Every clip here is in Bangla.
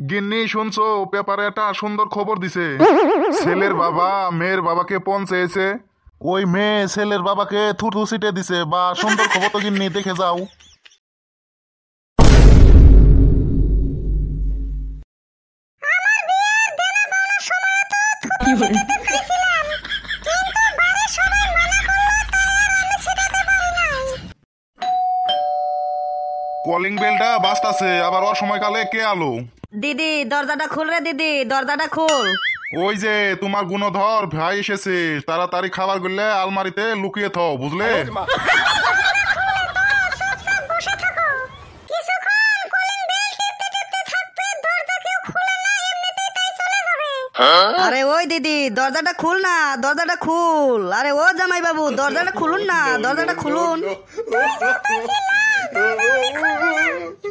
গিন্নি শুনছো, পেপারে একটা সুন্দর খবর দিছে। ছেলের বাবা মেয়ের বাবাকে পণ চেয়েছে, ওই মেয়ে ছেলের বাবাকে থুতু ছিটে দিছে। বা সুন্দর খবর তো গিন্নি, দেখে যাও। কলিং বেলটা বাজতাছে, আবার ওর সময়কালে কে আলো? দিদি দরজাটা খুল রে, দিদি দরজাটা খুল। ওই যে তোমার গুণধর ভাই এসেছে, তাড়াতাড়ি খাবার গুলো আলমারিতে লুকিয়ে থাও, বুঝলে? আরে ওই দিদি দরজাটা খুল না, দরজাটা খুল। আরে ও জামাই বাবু দরজাটা খুলুন না, দরজাটা খুলুন।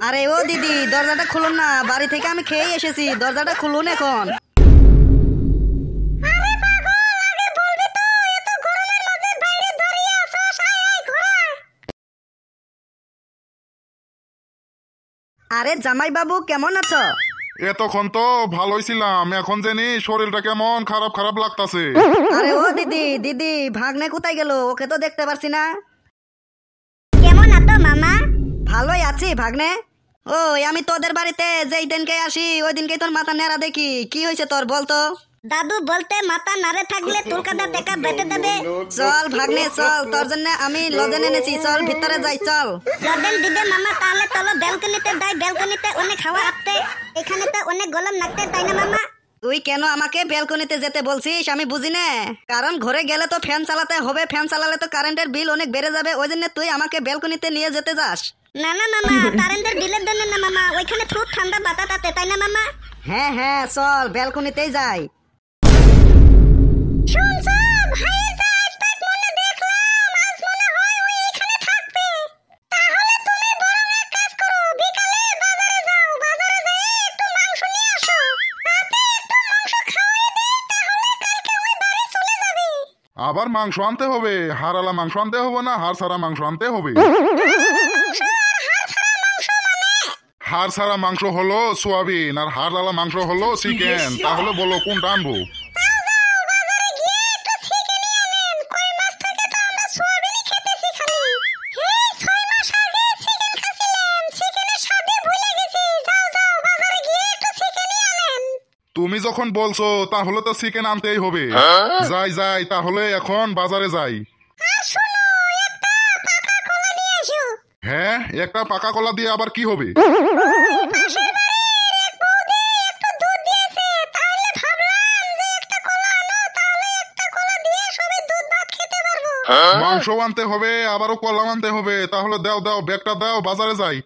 আরে ও দিদি দরজাটা খুলুন না, বাড়ি থেকে আমি খেয়ে এসেছি, দরজাটা খুলুন এখন। আরে জামাই বাবু কেমন আছো? এতক্ষণ তো ভালোই ছিলাম, এখন জানি শরীরটা কেমন খারাপ খারাপ লাগতাছে। আরে ও দিদি দিদি ভাগ্নে কোথায় গেল? ওকে তো দেখতে পারছি না। কেমন আছো মামা? ভালোই আছি ভাগ্নে। ওই আমি তোদের বাড়িতে যেই দিনকে আসি ওই দিনকে তোর মাথা নেড়া দেখি, কি হয়েছে তোর বলতো? দাদু বলতে মাথা নাড়ে থাকলে তুলকাদা দেখা বেটে দেবে। চল ভাগ্নে চল, তোর জন্য আমি লজেন এনেছি, চল ভিতরে যাই চল। লদেন দিবে মামা, তাহলে চলো ব্যালকনিতে যাই। ব্যালকনিতে অনেক হাওয়া আসতে, এখানে তো অনেক গরম লাগতে, তাই না মামা? তুই কেন আমাকে ব্যালকনিতে যেতে বলছিস আমি বুঝি না। কারণ ঘরে গেলে তো ফ্যান চালাতে হবে, ফ্যান চালালে তো কারেন্টের বিল অনেক বেড়ে যাবে, ওই জন্য তুই আমাকে ব্যালকনিতে নিয়ে যেতে যাস। না না মামা, কারেন্টের বিলের জন্য না মামা, ওইখানে খুব ঠান্ডা বাতাস আছে, তাই না মামা? হ্যাঁ হ্যাঁ চল ব্যালকনিতেই যাই। শুনছো ভাইয়ের যে আজকের মনে দেখলাম, আজ মনে হয় ওই এখানে থাকবে। তাহলে তুমি বরং এক কাজ করো, বিকালে বাজারে যাও, বাজারে যেয়ে একটু মাংস নিয়ে আসো। রাতে একটু মাংস খাওয়াই দেই, তাহলে কালকে ওই বাড়ি চলে যাবে। আবার মাংস আনতে হবে? হাড়ালা মাংস আনতে হবে না হাড় ছাড়া মাংস আনতে হবে? হাড় ছাড়া মাংস হলো সোয়াবিন, আর হাড়ালা মাংস হলো চিকেন। তাহলে বলো কোনটা আনবো? বাজারে গিয়ে একটু চিকেন নিয়ে আনেন। কই মাস থেকে তো আমরা সোয়াবিনই খেতেছি খালি। এই 6 মাস আগে চিকেন খাচ্ছিলাম, চিকেনের স্বাদই ভুলে গেছি। যাও যাও বাজারে গিয়ে একটু চিকেন নিয়ে আনেন। তুমি যখন বলছো তাহলে তো চিকেন আনতেই হবে। যাই যাই, তাহলে এখন বাজারে যাই। আর শোনো, একটা পাকা কলা নিয়ে এসো। হ্যাঁ, একটা পাকা কলা দিয়ে আবার কি হবে? পাশের বাড়ির এক বৌদি একটু দুধ দিয়েছে, তাহলে ভাবলাম যে একটা কলা আনো, তাহলে একটা কলা দিয়ে সবাই দুধ ভাত খেতে পারবো। মাংস আনতে হবে, আবারও কলা আনতে হবে। তাহলে দাও দাও, ব্যাগটা দাও, বাজারে যাই।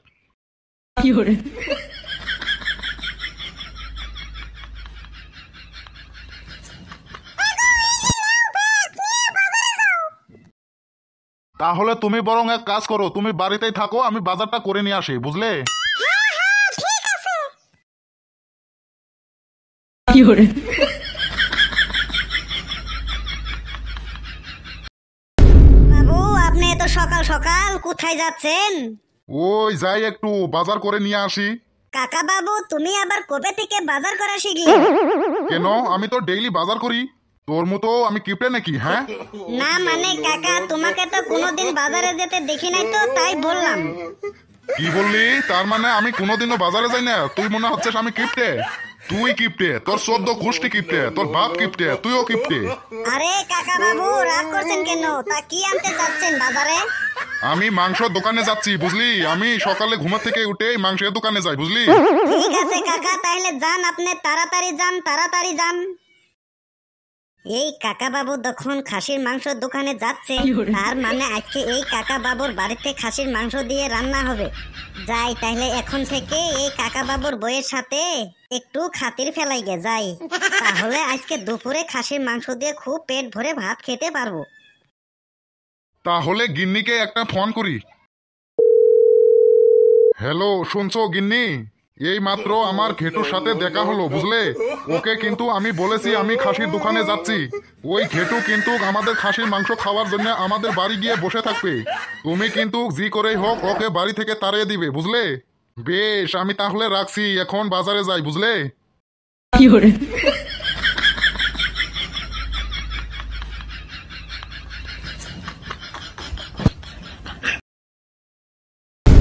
তাহলে তুমি বরং এক কাজ করো, তুমি বাড়িতেই থাকো, আমি বাজারটা করে নিয়ে আসি, বুঝলে? হ্যাঁ হ্যাঁ ঠিক আছে। বাবু আপনি এত সকাল সকাল কোথায় যাচ্ছেন? ওই যাই একটু বাজার করে নিয়ে আসি। কাকা বাবু তুমি আবার কবে থেকে বাজার করা শিখলে? কেন, আমি তো ডেইলি বাজার করি। তোর মতো আমি কিপটে নাকি? হ্যাঁ, না মানে কাকা, তোমাকে তো কোনোদিন বাজারে যেতে দেখি নাই, তো তাই বললাম। কি বললি? তার মানে আমি কোনোদিনও বাজারে যাই না? তুই মনে হচ্ছে আমি কিপটে? তুই কিপটে, তোর 14 গোষ্ঠী কিপটে, তোর বাপ কিপটে, তুইও কিপটে। আরে কাকা বাবু রাগ করছেন কেন? তা কি আনতে যাচ্ছেন বাজারে? আমি মাংসের দোকানে যাচ্ছি, বুঝলি? আমি সকালে ঘুমা থেকে উঠে মাংসের দোকানে যাই, বুঝলি? ঠিক আছে কাকা, তাহলে যান, আপনি তাড়াতাড়ি যান, তাড়াতাড়ি যান। এই কাকা বাবু যখন খাসির মাংসের দোকানে যাচ্ছে, তার মানে আজকে এই কাকা বাবুর বাড়িতে খাসির মাংস দিয়ে রান্না হবে। যাই তাহলে এখন থেকে এই কাকা বাবুর বইয়ের সাথে একটু খাতির ফেলাই গে যাই, তাহলে আজকে দুপুরে খাসির মাংস দিয়ে খুব পেট ভরে ভাত খেতে পারবো। তাহলে গিন্নিকে একটা ফোন করি। হ্যালো, শুনছো গিন্নি? এই মাত্র আমার ঘেটুর সাথে দেখা হলো, বুঝলে? ওকে কিন্তু আমি বলেছি আমি খাসির দোকানে যাচ্ছি। ওই ঘেটু কিন্তু আমাদের খাসির মাংস খাওয়ার জন্য আমাদের বাড়ি গিয়ে বসে থাকবে। তুমি কিন্তু জি করেই হোক ওকে বাড়ি থেকে তাড়িয়ে দিবে, বুঝলে? বেশ, আমি তাহলে রাখছি, এখন বাজারে যাই, বুঝলে?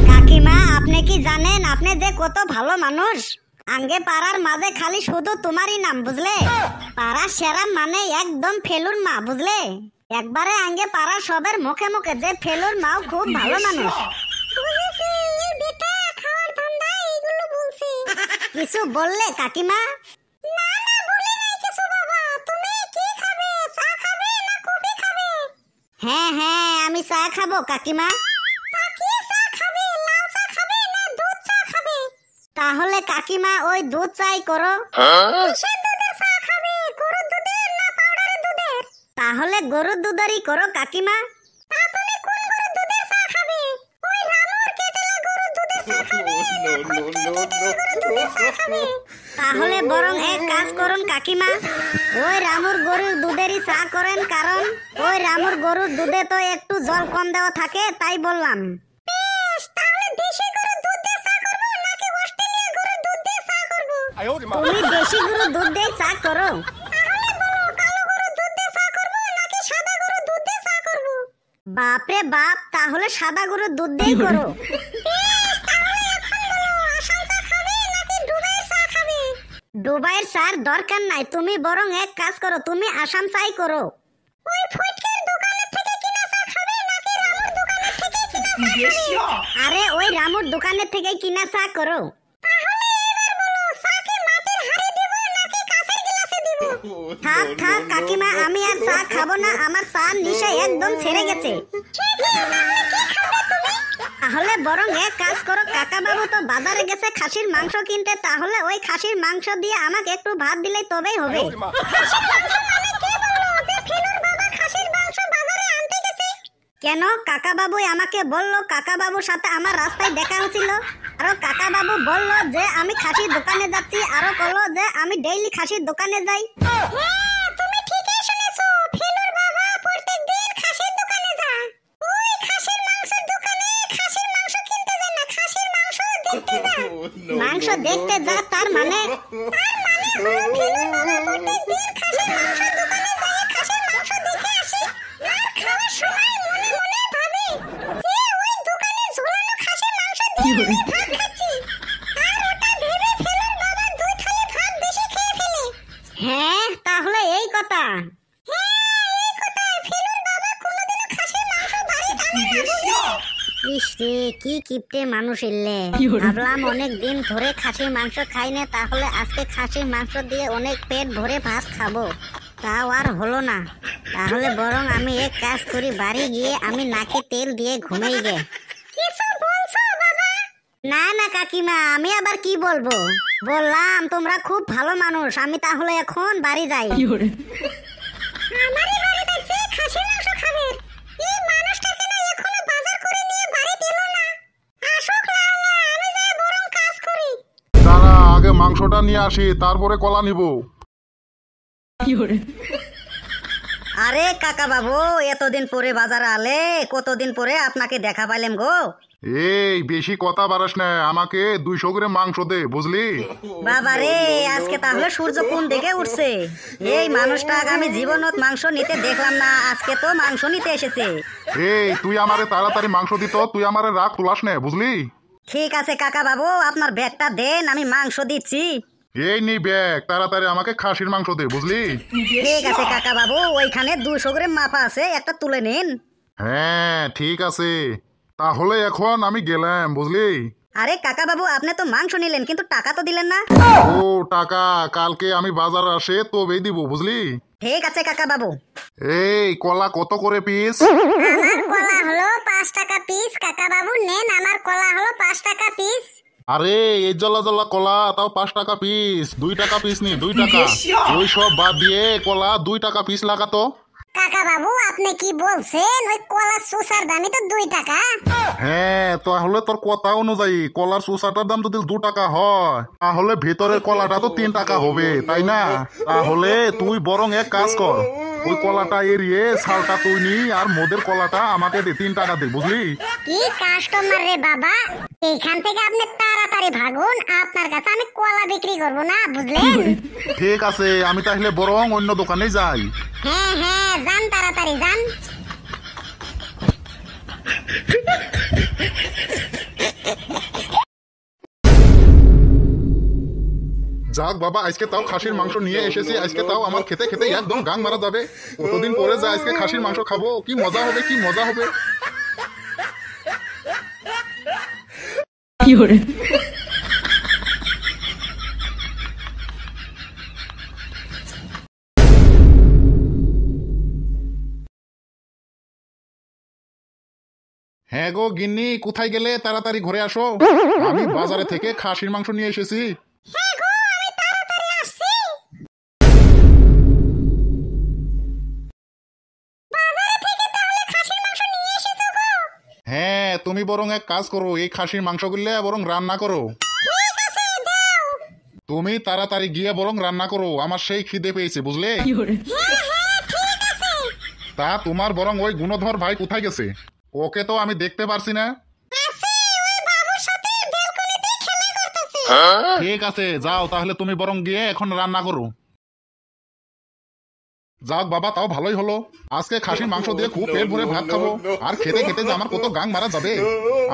কাকিমা, আপনি কি জানেন আপনি যে কত ভালো মানুষ? আঙ্গে পাড়ার মাঝে খালি শুধু তোমারই নাম, বুঝলে? পাড়ার সেরা মানে একদম ফেলুর মা, বুঝলে? একবারে আঙ্গে পাড়ার সবের মুখে মুখে যে ফেলুর মাও খুব ভালো মানুষ। কিছু বললে কাকিমা? হ্যাঁ হ্যাঁ, আমি চা খাবো কাকিমা। তাহলে কাকিমা ওই দুধ চাই করো। তাহলে গরুর দুধেরই করো কাকিমা। তাহলে বরং এক কাজ করুন কাকিমা, ওই রামুর গরুর দুধেরই চা করেন, কারণ ওই রামুর গরুর দুধে তো একটু জল কম দেওয়া থাকে, তাই বললাম। তুমি দেশি গরুর দুধ দিয়ে চা করো। বাপরে বাপ, তাহলে সাদা গরুর দুধ দিয়ে করো। ডুবাইয়ের চার দরকার নাই, তুমি বরং এক কাজ করো, তুমি আসাম চাই করো। আরে ওই রামুর দোকানের থেকে কিনা চা করো। থাক থাক কাকিমা, আমি আর চা খাবো না, আমার চা নেশা একদম ছেড়ে গেছে। তাহলে বরং এক কাজ করো, কাকা বাবু তো বাজারে গেছে খাসির মাংস কিনতে, তাহলে ওই খাসির মাংস দিয়ে আমাকে একটু ভাত দিলেই তবেই হবে। কেন? কাকা বাবু আমাকে বললো, কাকা বাবুর সাথে আমার রাস্তায় দেখা হয়েছিল, আরো কাকা বাবু বললো যে আমি খাসির দোকানে যাচ্ছি, আরো বললো যে আমি ডেইলি খাসির দোকানে যাই। তুমি ঠিকই শুনেছো, ফেলুর বাবা প্রত্যেকদিন খাসির দোকানে যায়। ওই খাসির মাংসের দোকানে খাসির মাংস কিনতে যায় না, খাসির মাংস দেখতে যায়। মাংস দেখতে যায় তার মানে হলো ফেলুর বাবা প্রত্যেকদিন খাসির মাংসের দোকানে যায়, খাসির মাংস দেখে আসে, আর খাওয়ার সময় মনে মনে ভাবে যে ওই দোকানে ঝোলানো খাসির মাংস দিয়ে ভাত খাচ্ছি, আর ওটা ভেবে ফেলুর বাবা দুই থালি ভাত বেশি খেয়ে ফেলে। হ্যাঁ, তাহলে এই কথা। ইসরে, কি কিপটে মানুষ এলে। ভাবলাম অনেক দিন ধরে খাসির মাংস খাই না, তাহলে আজকে খাসির মাংস দিয়ে অনেক পেট ভরে ভাত খাবো, তাও আর হলো না। তাহলে বরং আমি এক কাজ করি, বাড়ি গিয়ে আমি নাকে তেল দিয়ে ঘুমাই গে। না না কাকিমা, আমি আবার কি বলবো, বললাম তোমরা খুব ভালো মানুষ, আমি তাহলে এখন বাড়ি যাই। আমারই বাড়িতে যে খাসির মাংস খাবে, এই মানুষটাকে না এখনো বাজার করে নিয়ে বাড়ি দিল না। আসুক লালা, আমি যাই বরং কাজ করি। দাঁড়া, আগে মাংসটা নিয়ে আসি, তারপরে কলা নিব। আরে কাকা বাবু, এতদিন পরে বাজারে আলে, কতদিন পরে আপনাকে দেখা পাইলাম গো। এই বেশি কথা বাড়াস না, আমাকে 200 গ্রাম মাংস দে, বুঝলি? বাবা রে, আজকে তাহলে সূর্য কোন দিকে উঠছে? এই মানুষটা আগামী জীবনত মাংস নিতে দেখলাম না, আজকে তো মাংস নিতে এসেছে। এই তুই আমারে তাড়াতাড়ি মাংস দিত, তুই আমারে রাগ তুলাস না, বুঝলি? ঠিক আছে কাকা বাবু, আপনার ব্যাগটা দেন, আমি মাংস দিচ্ছি। এই নি ব্যাগ, তাড়াতাড়ি আমাকে খাসির মাংস দে, বুঝলি? ঠিক আছে কাকা বাবু, ওইখানে 200 গ্রাম মাপা আছে, একটা তুলে নিন। হ্যাঁ ঠিক আছে, তাহলে এখন আমি গেলাম, বুঝলি? আরে কাকা বাবু, আপনি তো মাংস নিলেন, কিন্তু টাকা তো দিলেন না। ও টাকা কালকে আমি বাজার আসে তবেই দিব, বুঝলি? ঠিক আছে কাকা বাবু। এই কলা কত করে পিস? আমার কলা হলো 5 টাকা পিস। কাকা বাবু নেন, আমার কলা হলো 5 টাকা পিস। আরে এই জলা জলা কলা তাও 5 টাকা পিস, 2 টাকা পিস নি, 2 টাকা। ওই সব বাদ দিয়ে কলা 2 টাকা পিস লাগাতো। কাকা বাবু আপনি কি বলছেন? ওই কলার সুসার দামই তো 2 টাকা। হ্যাঁ, তাহলে তোর কথা অনুযায়ী কলার চুষাটার দাম যদি 2 টাকা হয়, তাহলে ভেতরের কলাটা তো 3 টাকা হবে, তাই না? তাহলে তুই বরং এক কাজ কর, ওই কলাটা এড়িয়ে ছালটা তুই নি, আর মোদের কলাটা আমাকে দে, 3 টাকা দে, বুঝলি? কি কাস্টমার রে বাবা, এইখান থেকে আপনি তাড়াতাড়ি ভাগুন, আপনার কাছে আমি কলা বিক্রি করব না, বুঝলেন? ঠিক আছে, আমি তাহলে বরং অন্য দোকানে যাই। হ্যাঁ হ্যাঁ, যান তাড়াতাড়ি যান। যাক বাবা, আজকে তাও খাসির মাংস নিয়ে এসেছি, আজকে তাও আমার খেতে খেতে একদম গাং মারা যাবে। কতদিন পরে যা আজকে খাসির মাংস খাবো, কি মজা হবে, কি মজা হবে। হ্যাঁ গো গিন্নি, কোথায় গেলে? তাড়াতাড়ি ঘরে আসো, আমি বাজারে থেকে খাসির মাংস নিয়ে এসেছি। হ্যাঁ, তুমি বরং এক কাজ করো, এই খাসির মাংসগুলো বরং রান্না করো। তুমি তাড়াতাড়ি গিয়ে বরং রান্না করো, আমার সেই খিদে পেয়েছে, বুঝলে? তা তোমার বরং ওই গুণধর ভাই কোথায় গেছে? ওকে তো আমি দেখতে পারছি না। ঠিক আছে, যাও তাহলে তুমি বরং গিয়ে এখন রান্না করো। যাক বাবা, তাও ভালোই হলো, আজকে খাসির মাংস দিয়ে খুব পেট ভরে ভাত খাবো, আর খেতে খেতে যে আমার কত গাং মারা যাবে।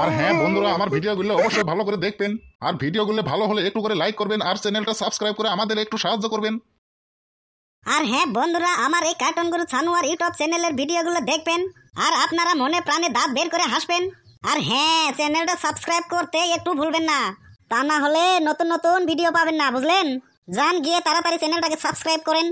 আর হ্যাঁ বন্ধুরা, আমার ভিডিওগুলো অবশ্যই ভালো করে দেখবেন, আর ভিডিওগুলো ভালো হলে একটু করে লাইক করবেন, আর চ্যানেলটা সাবস্ক্রাইব করে আমাদের একটু সাহায্য করবেন। আর হ্যাঁ বন্ধুরা, আমার এই কার্টুন গুরু ছানুয়ার ইউটিউব চ্যানেলের ভিডিওগুলো দেখবেন, আর আপনারা মনে প্রাণে দাঁত বের করে হাসবেন। আর হ্যাঁ, চ্যানেলটা সাবস্ক্রাইব করতে একটু ভুলবেন না, তা না হলে নতুন নতুন ভিডিও পাবেন না, বুঝলেন? যান গিয়ে তাড়াতাড়ি চ্যানেলটাকে সাবস্ক্রাইব করেন।